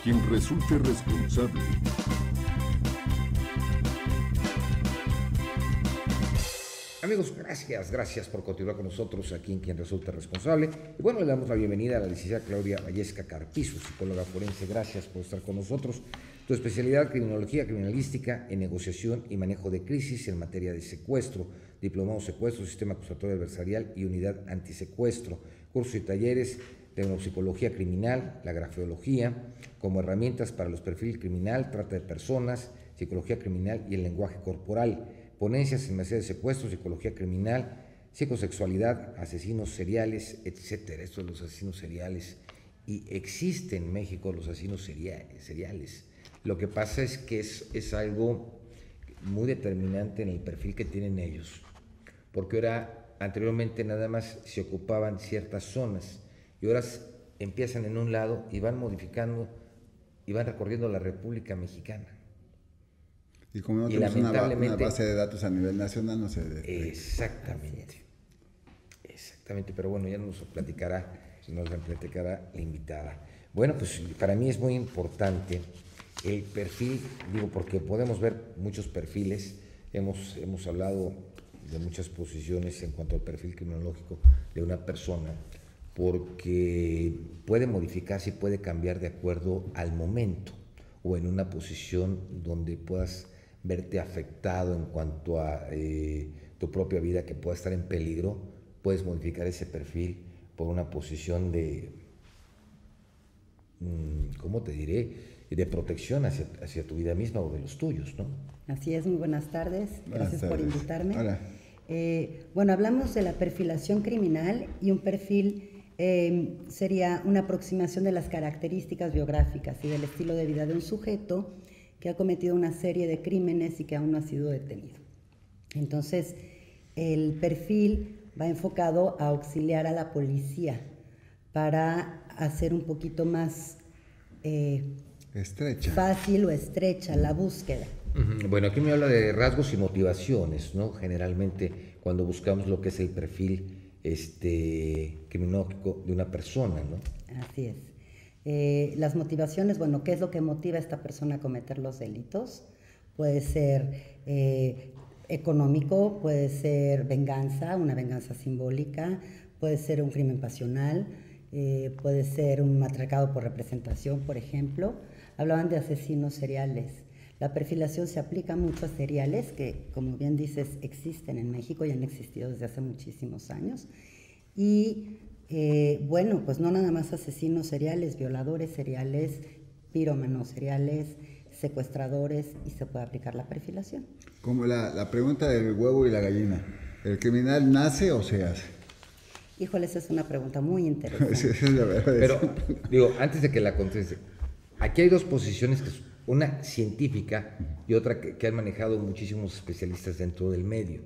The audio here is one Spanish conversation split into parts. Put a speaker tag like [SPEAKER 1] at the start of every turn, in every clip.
[SPEAKER 1] quien resulte responsable.
[SPEAKER 2] Amigos, gracias por continuar con nosotros aquí en Quien Resulta Responsable. Y bueno, le damos la bienvenida a la licenciada Claudia Vallesca Carpizo, psicóloga forense. Gracias por estar con nosotros. Tu especialidad, criminología criminalística en negociación y manejo de crisis en materia de secuestro, diplomado secuestro, sistema acusatorio adversarial y unidad antisecuestro, cursos y talleres de neuropsicología criminal, la grafeología, como herramientas para los perfiles criminal, trata de personas, psicología criminal y el lenguaje corporal. Ponencias en materia de secuestro, psicología criminal, psicosexualidad, asesinos seriales, etcétera. Esto de los asesinos seriales, y existen en México los asesinos seriales. Lo que pasa es que es algo muy determinante en el perfil que tienen ellos, porque ahora, anteriormente nada más se ocupaban ciertas zonas, y ahora empiezan en un lado y van modificando y van recorriendo la República Mexicana.
[SPEAKER 3] Y como no tenemos una base de datos a nivel nacional, no se detecta.
[SPEAKER 2] Exactamente, pero bueno, ya nos platicará la invitada. Bueno, pues para mí es muy importante el perfil, digo, porque podemos ver muchos perfiles, hemos hablado de muchas posiciones en cuanto al perfil criminológico de una persona, porque puede modificarse y puede cambiar de acuerdo al momento o en una posición donde puedas verte afectado en cuanto a tu propia vida, que pueda estar en peligro. Puedes modificar ese perfil por una posición de, ¿cómo te diré?, de protección hacia tu vida misma o de los tuyos, ¿no?
[SPEAKER 4] Así es, muy buenas tardes. Gracias por invitarme.
[SPEAKER 3] Hola.
[SPEAKER 4] Bueno, hablamos de la perfilación criminal, y un perfil sería una aproximación de las características biográficas y del estilo de vida de un sujeto que ha cometido una serie de crímenes y que aún no ha sido detenido. Entonces, el perfil va enfocado a auxiliar a la policía para hacer un poquito más fácil o estrecha la búsqueda.
[SPEAKER 2] Bueno, aquí me habla de rasgos y motivaciones, ¿no? Generalmente cuando buscamos lo que es el perfil criminológico de una persona, ¿no?
[SPEAKER 4] Así es. Las motivaciones, bueno, ¿qué es lo que motiva a esta persona a cometer los delitos? Puede ser económico, puede ser venganza, una venganza simbólica, puede ser un crimen pasional, puede ser un atracado por representación, por ejemplo. Hablaban de asesinos seriales. La perfilación se aplica mucho a seriales que, como bien dices, existen en México y han existido desde hace muchísimos años. Y bueno, pues no nada más asesinos seriales, violadores seriales, pirómanos seriales, secuestradores, y se puede aplicar la perfilación.
[SPEAKER 3] Como la pregunta del huevo y la gallina, ¿el criminal nace o se hace?
[SPEAKER 4] Híjole, esa es una pregunta muy interesante.
[SPEAKER 3] Esa es la verdad.
[SPEAKER 2] Pero, digo, antes de que la conteste, aquí hay dos posiciones, una científica y otra que han manejado muchísimos especialistas dentro del medio,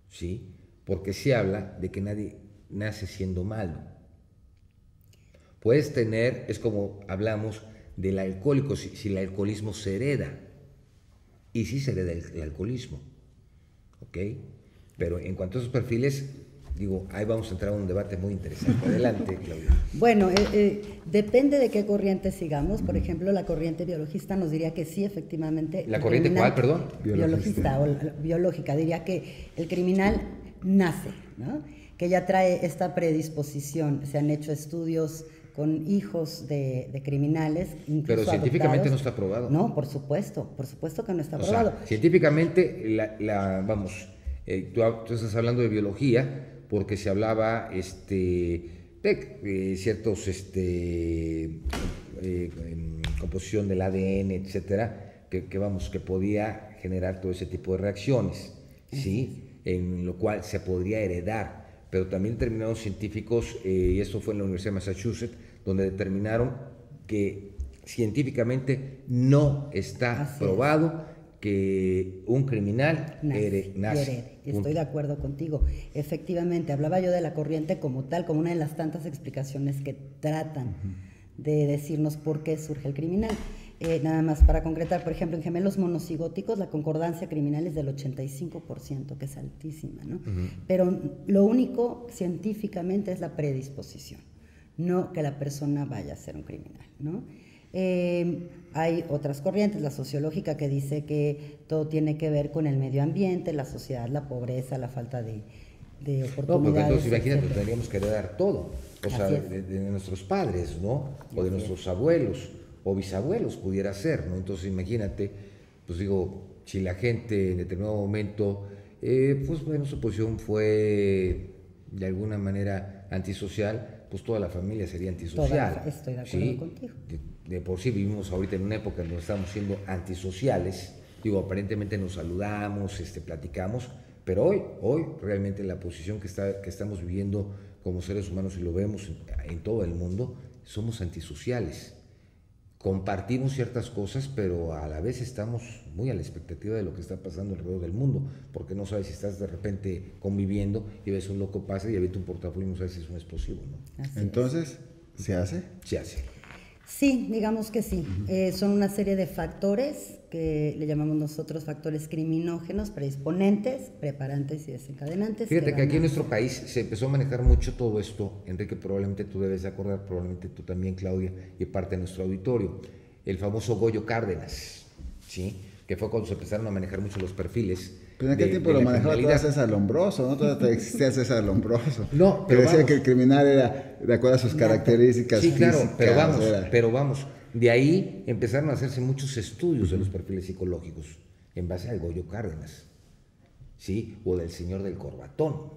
[SPEAKER 2] ¿sí? Porque se habla de que nadie nace siendo malo. Puedes tener, es como hablamos del alcohólico, si el alcoholismo se hereda, y sí se hereda el alcoholismo, ¿ok? Pero en cuanto a esos perfiles, digo, ahí vamos a entrar a un debate muy interesante. Adelante, Claudia.
[SPEAKER 4] Bueno, depende de qué corriente sigamos. Por ejemplo, la corriente biologista nos diría que sí, efectivamente.
[SPEAKER 2] ¿La corriente cuál, perdón?
[SPEAKER 4] Biologista o biológica, diría que el criminal nace, ¿no? Que ya trae esta predisposición. Se han hecho estudios con hijos de criminales, incluso
[SPEAKER 2] pero científicamente
[SPEAKER 4] adoptados.
[SPEAKER 2] no está probado.
[SPEAKER 4] No, por supuesto que no está
[SPEAKER 2] O
[SPEAKER 4] probado.
[SPEAKER 2] sea, científicamente, tú estás hablando de biología, porque se hablaba de ciertos composición del ADN, etcétera, que podía generar todo ese tipo de reacciones, ¿sí? En lo cual se podría heredar. Pero también determinados científicos, y esto fue en la Universidad de Massachusetts, donde determinaron que científicamente no está probado que un criminal nace.
[SPEAKER 4] Estoy de acuerdo contigo. Efectivamente, hablaba yo de la corriente como tal, como una de las tantas explicaciones que tratan de decirnos por qué surge el criminal. Nada más para concretar, por ejemplo, en gemelos monocigóticos la concordancia criminal es del 85%, que es altísima, ¿no? Pero lo único científicamente es la predisposición, no que la persona vaya a ser un criminal, ¿no? Hay otras corrientes, la sociológica, que dice que todo tiene que ver con el medio ambiente, la sociedad, la pobreza, la falta de oportunidades.
[SPEAKER 2] No, porque entonces imagínate,
[SPEAKER 4] etcétera.
[SPEAKER 2] tendríamos que heredar todo, o sea, de nuestros padres, ¿no? O de nuestros abuelos o bisabuelos pudiera ser, ¿no? Entonces imagínate, pues digo, si la gente en determinado momento, pues bueno, su posición fue de alguna manera antisocial, pues toda la familia sería antisocial.
[SPEAKER 4] Estoy de acuerdo, ¿sí?, contigo.
[SPEAKER 2] De por sí vivimos ahorita en una época en donde estamos siendo antisociales, digo, aparentemente nos saludamos, platicamos, pero hoy realmente la posición que estamos viviendo como seres humanos, y lo vemos en todo el mundo, somos antisociales. Compartimos ciertas cosas, pero a la vez estamos muy a la expectativa de lo que está pasando alrededor del mundo, porque no sabes si estás de repente conviviendo y ves un loco pasa y avienta un portafolio y no sabes si es un explosivo, ¿no?
[SPEAKER 3] Entonces, ¿se hace?
[SPEAKER 2] Se hace.
[SPEAKER 4] Sí, digamos que sí. Son una serie de factores que le llamamos nosotros factores criminógenos, predisponentes, preparantes y desencadenantes.
[SPEAKER 2] Fíjate que aquí en nuestro país se empezó a manejar mucho todo esto, Enrique, probablemente tú debes de acordar, probablemente tú también, Claudia, y parte de nuestro auditorio, el famoso Goyo Cárdenas, ¿sí? Que fue cuando se empezaron a manejar mucho los perfiles.
[SPEAKER 3] Pero en aquel tiempo lo manejaba todo César Lombroso, ¿no? Todavía existía César Lombroso.
[SPEAKER 2] No, pero
[SPEAKER 3] decía que el criminal era de acuerdo a sus características físicas.
[SPEAKER 2] Sí, claro, pero vamos. De ahí empezaron a hacerse muchos estudios de los perfiles psicológicos en base al Goyo Cárdenas, ¿sí? O del señor del corbatón.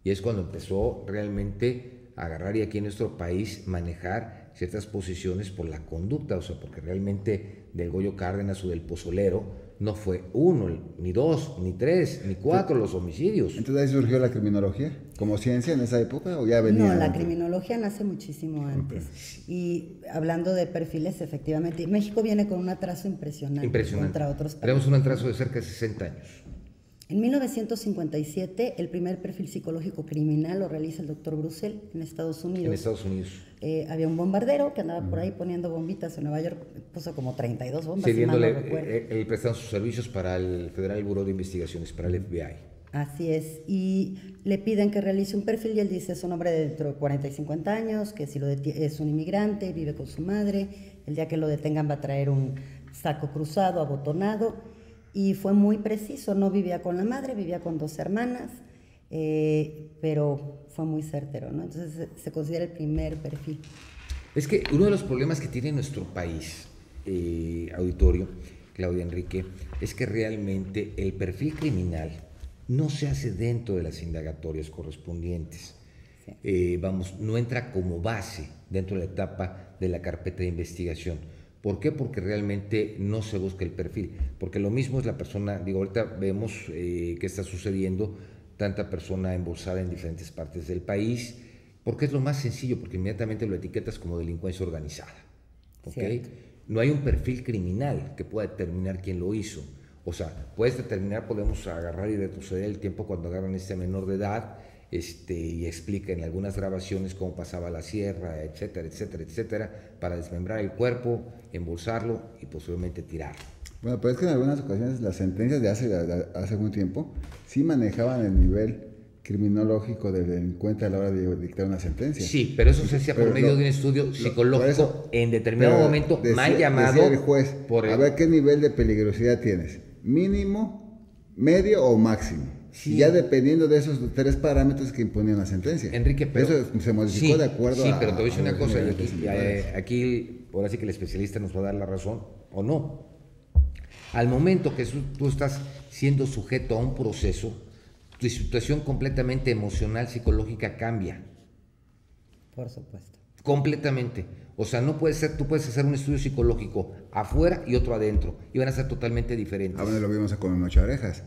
[SPEAKER 2] Y es cuando empezó realmente a agarrar, y aquí en nuestro país manejar ciertas posiciones por la conducta, o sea, porque realmente del Goyo Cárdenas o del pozolero no fue uno, ni dos, ni tres, ni cuatro los homicidios.
[SPEAKER 3] Entonces ahí surgió la criminología como ciencia en esa época, ¿o ya venía?
[SPEAKER 4] No, la criminología nace muchísimo antes. Okay. Y hablando de perfiles, efectivamente, México viene con un atraso impresionante contra otros países.
[SPEAKER 2] Tenemos un atraso de cerca de 60 años.
[SPEAKER 4] En 1957, el primer perfil psicológico criminal lo realiza el doctor Brussel en Estados Unidos.
[SPEAKER 2] En Estados Unidos.
[SPEAKER 4] Había un bombardero que andaba por ahí poniendo bombitas en Nueva York, puso como 32 bombas.
[SPEAKER 2] Sí, él prestaba sus servicios para el Federal Bureau de Investigaciones, para el FBI.
[SPEAKER 4] Así es, y le piden que realice un perfil y él dice, es un hombre de dentro de 40 y 50 años, que si es un inmigrante, vive con su madre, el día que lo detengan va a traer un saco cruzado, abotonado. Y fue muy preciso, no vivía con la madre, vivía con 2 hermanas, pero fue muy certero, ¿no? Entonces se considera el primer perfil.
[SPEAKER 2] Es que uno de los problemas que tiene nuestro país, auditorio, Claudia, Enrique, es que realmente el perfil criminal no se hace dentro de las indagatorias correspondientes. Sí. No entra como base dentro de la etapa de la carpeta de investigación. ¿Por qué? Porque realmente no se busca el perfil, porque lo mismo es la persona, digo, ahorita vemos que está sucediendo tanta persona embolsada en diferentes partes del país, porque es lo más sencillo, porque inmediatamente lo etiquetas como delincuencia organizada, ¿ok? No hay un perfil criminal que pueda determinar quién lo hizo, o sea, puedes determinar, podemos agarrar y retroceder el tiempo cuando agarran a este menor de edad, y explica en algunas grabaciones cómo pasaba la sierra, etcétera, etcétera, etcétera, para desmembrar el cuerpo, embolsarlo y posiblemente tirarlo.
[SPEAKER 3] Bueno, pero es que en algunas ocasiones las sentencias de hace un tiempo sí manejaban el nivel criminológico del delincuente a la hora de dictar una sentencia.
[SPEAKER 2] Sí, pero eso se hacía por medio de un estudio psicológico en determinado momento, mal llamado.
[SPEAKER 3] Decía el juez, a ver qué nivel de peligrosidad tienes, mínimo, medio o máximo. Sí. Y ya dependiendo de esos 3 parámetros que imponían la sentencia.
[SPEAKER 2] Enrique, pero
[SPEAKER 3] eso se modificó de acuerdo
[SPEAKER 2] a... Sí, pero te voy a decir una cosa, aquí ahora sí que el especialista nos va a dar la razón, o no. Al momento que tú estás siendo sujeto a un proceso, tu situación completamente emocional, psicológica cambia.
[SPEAKER 4] Por supuesto.
[SPEAKER 2] Completamente. O sea, no puede ser, tú puedes hacer un estudio psicológico afuera y otro adentro, y van a ser totalmente diferentes.
[SPEAKER 3] Ahora lo vimos a Come Ocho Orejas.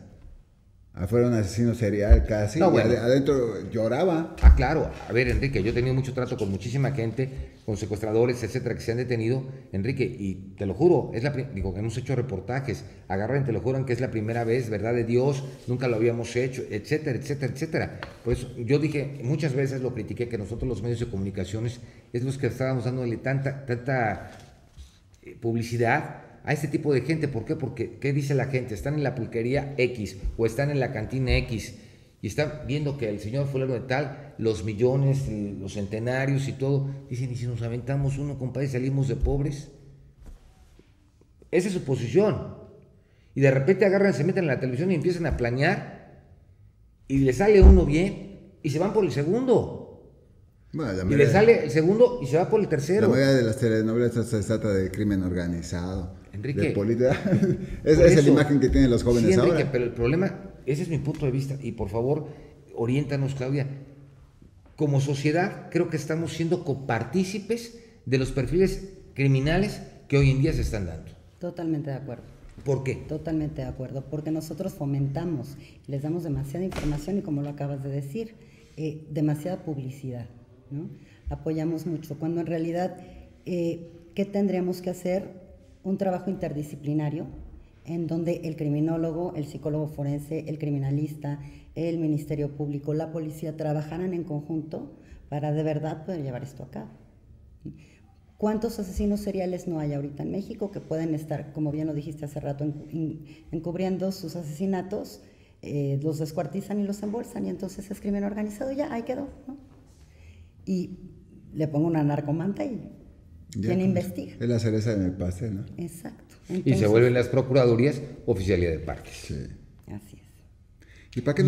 [SPEAKER 3] Afuera un asesino serial casi,
[SPEAKER 2] no, bueno.
[SPEAKER 3] Adentro lloraba.
[SPEAKER 2] Ah, claro. A ver, Enrique, yo he tenido mucho trato con muchísima gente, con secuestradores, etcétera, que se han detenido, Enrique, y te lo juro, hemos hecho reportajes, agarran, te lo juran que es la primera vez, verdad de Dios, nunca lo habíamos hecho, etcétera, etcétera, etcétera. Por eso yo dije, muchas veces lo critiqué, que nosotros los medios de comunicaciones es los que estábamos dándole tanta publicidad a este tipo de gente. ¿Por qué? Porque, ¿qué dice la gente? Están en la pulquería X o están en la cantina X y están viendo que el señor fulano de tal, los millones, los centenarios y todo, dicen, ¿y si nos aventamos uno, compadre, salimos de pobres? Esa es su posición. Y de repente agarran, se meten en la televisión y empiezan a planear y le sale uno bien y se van por el segundo.
[SPEAKER 3] Bueno,
[SPEAKER 2] Y le sale el segundo y se va por el tercero.
[SPEAKER 3] La mayoría de las telenovelas se trata de crimen organizado.
[SPEAKER 2] Enrique,
[SPEAKER 3] de política. Esa es la imagen que tienen los jóvenes
[SPEAKER 2] sí, Enrique,
[SPEAKER 3] ahora.
[SPEAKER 2] pero el problema, ese es mi punto de vista. Y por favor, oriéntanos, Claudia. Como sociedad, creo que estamos siendo copartícipes de los perfiles criminales que hoy en día se están dando.
[SPEAKER 4] Totalmente de acuerdo.
[SPEAKER 2] ¿Por qué?
[SPEAKER 4] Totalmente de acuerdo, porque nosotros fomentamos, les damos demasiada información y como lo acabas de decir, demasiada publicidad, ¿no? Apoyamos mucho, cuando en realidad, ¿qué tendríamos que hacer? Un trabajo interdisciplinario en donde el criminólogo, el psicólogo forense, el criminalista, el Ministerio Público, la policía trabajaran en conjunto para de verdad poder llevar esto a cabo. ¿Cuántos asesinos seriales no hay ahorita en México que pueden estar, como bien lo dijiste hace rato, encubriendo sus asesinatos, los descuartizan y los embolsan y entonces es crimen organizado, ya, ahí quedó, ¿no? Y le pongo una narcomanta y ¿quién investiga?
[SPEAKER 3] Es la cereza en el pastel, ¿no?
[SPEAKER 4] Exacto.
[SPEAKER 2] Y se vuelven las procuradurías oficialía de parques.
[SPEAKER 3] Sí.
[SPEAKER 4] Así es.
[SPEAKER 3] ¿Y para qué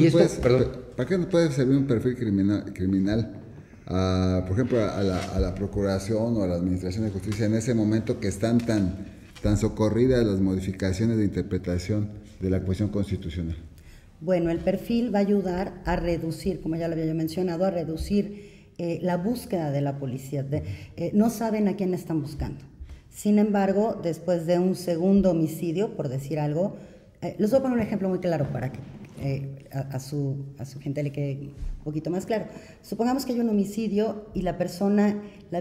[SPEAKER 3] nos puede servir un perfil criminal? Por ejemplo, a la Procuración o a la Administración de Justicia en ese momento que están tan socorridas las modificaciones de interpretación de la cuestión constitucional.
[SPEAKER 4] Bueno, el perfil va a ayudar a reducir, como ya lo había yo mencionado, a reducir la búsqueda de la policía. No saben a quién están buscando. Sin embargo, después de un segundo homicidio, por decir algo, les voy a poner un ejemplo muy claro para que a su gente le quede un poquito más claro. Supongamos que hay un homicidio y la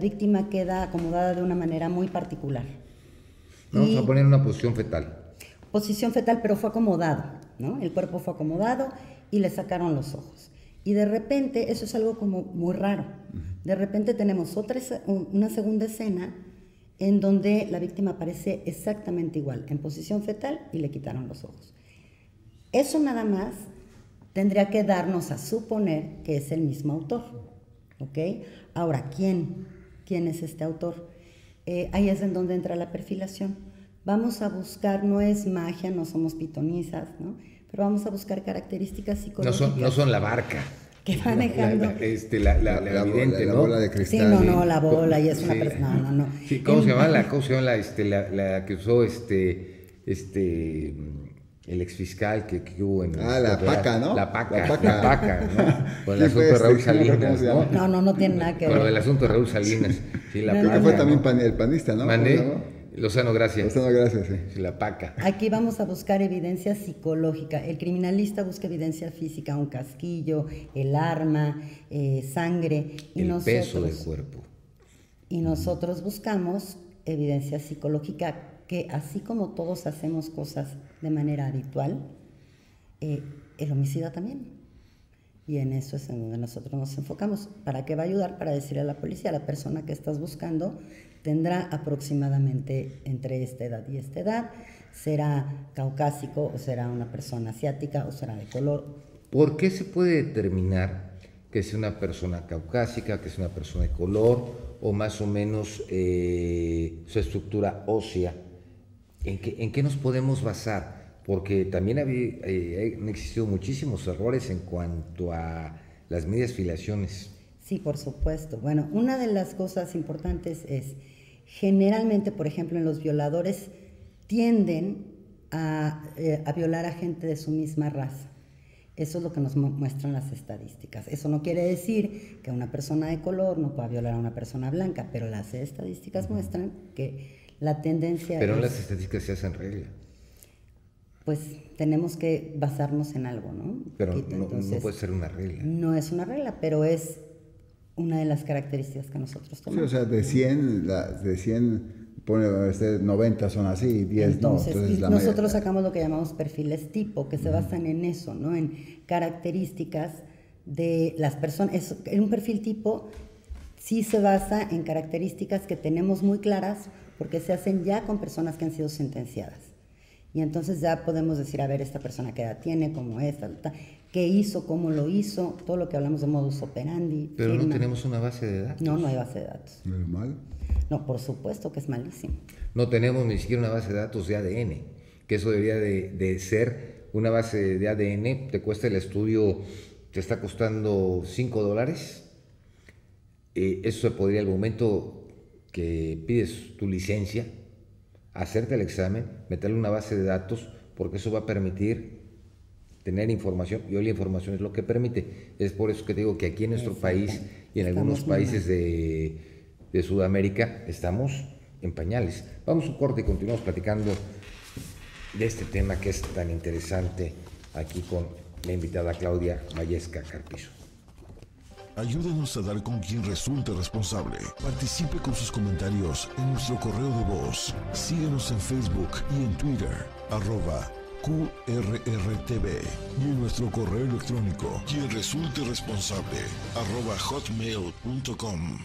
[SPEAKER 4] víctima queda acomodada de una manera muy particular.
[SPEAKER 2] Vamos a poner una posición fetal.
[SPEAKER 4] Posición fetal, pero fue acomodado, ¿no? El cuerpo fue acomodado y le sacaron los ojos. Y de repente, eso es algo como muy raro. De repente tenemos una segunda escena en donde la víctima aparece exactamente igual, en posición fetal y le quitaron los ojos. Eso nada más tendría que darnos a suponer que es el mismo autor, ¿ok? Ahora, ¿quién es este autor? Ahí es en donde entra la perfilación. Vamos a buscar, no es magia, no somos pitonizas, ¿no? Pero vamos a buscar características psicológicas.
[SPEAKER 2] No son la barca.
[SPEAKER 4] Que va manejando.
[SPEAKER 2] La evidente,
[SPEAKER 3] la
[SPEAKER 2] ¿no?
[SPEAKER 3] bola de cristal.
[SPEAKER 4] Sí, no, la bola y es una persona, no.
[SPEAKER 2] Sí, ¿cómo se llama la que usó el exfiscal que hubo en...
[SPEAKER 3] la Paca, ¿no?
[SPEAKER 2] La Paca, ¿no? Con el asunto de Raúl Salinas, ¿no?
[SPEAKER 4] No tiene nada que ver.
[SPEAKER 2] Con el asunto de Raúl Salinas. Sí, la Paca.
[SPEAKER 3] Que fue también el panista, ¿no?
[SPEAKER 2] Lozano Gracia.
[SPEAKER 3] Lozano Gracia, sí.
[SPEAKER 2] Sí, la Paca.
[SPEAKER 4] Aquí vamos a buscar evidencia psicológica. El criminalista busca evidencia física, un casquillo, el arma, sangre.
[SPEAKER 2] El peso del cuerpo.
[SPEAKER 4] Y nosotros buscamos evidencia psicológica que así como todos hacemos cosas de manera habitual, el homicida también. Y en eso es en donde nosotros nos enfocamos. ¿Para qué va a ayudar? Para decirle a la policía, la persona que estás buscando tendrá aproximadamente entre esta edad y esta edad, será caucásico o será una persona asiática o será de color.
[SPEAKER 2] ¿Por qué se puede determinar que es una persona caucásica, que es una persona de color o más o menos su estructura ósea? ¿En qué nos podemos basar? Porque también han existido muchísimos errores en cuanto a las medias filiaciones.
[SPEAKER 4] Sí, por supuesto. Bueno, una de las cosas importantes es, generalmente, por ejemplo, en los violadores tienden a violar a gente de su misma raza. Eso es lo que nos muestran las estadísticas. Eso no quiere decir que una persona de color no pueda violar a una persona blanca, pero las estadísticas muestran que la tendencia
[SPEAKER 2] Pero
[SPEAKER 4] es,
[SPEAKER 2] las estadísticas se hacen regla.
[SPEAKER 4] Pues tenemos que basarnos en algo, ¿no?
[SPEAKER 2] Pero no puede ser una regla.
[SPEAKER 4] No es una regla, pero es una de las características que nosotros tomamos.
[SPEAKER 3] Sí, o sea, de 100, pone 90 son así, 10
[SPEAKER 4] entonces,
[SPEAKER 3] no. Entonces,
[SPEAKER 4] nosotros sacamos lo que llamamos perfiles tipo, que se basan en eso, ¿no? En características de las personas. Un perfil tipo sí se basa en características que tenemos muy claras porque se hacen ya con personas que han sido sentenciadas. Y entonces ya podemos decir, a ver, esta persona qué edad tiene, cómo es, qué hizo, cómo lo hizo, todo lo que hablamos de modus operandi.
[SPEAKER 2] Pero no tenemos una base de datos.
[SPEAKER 4] No hay base de datos.
[SPEAKER 3] ¿No es malo?
[SPEAKER 4] No, por supuesto que es malísimo.
[SPEAKER 2] No tenemos ni siquiera una base de datos de ADN, que eso debería de ser una base de ADN. Te cuesta el estudio, te está costando $5. Eso se podría, al momento que pides tu licencia, hacerte el examen, meterle una base de datos, porque eso va a permitir tener información, y hoy la información es lo que permite. Es por eso que te digo que aquí en nuestro país y en algunos países de Sudamérica estamos en pañales. Vamos a un corte y continuamos platicando de este tema que es tan interesante aquí con la invitada Claudia Vallesca Carpizo.
[SPEAKER 1] Ayúdenos a dar con quien resulte responsable. Participe con sus comentarios en nuestro correo de voz. Síguenos en Facebook y en Twitter, @QRRTV, y en nuestro correo electrónico, quien resulte responsable, @hotmail.com.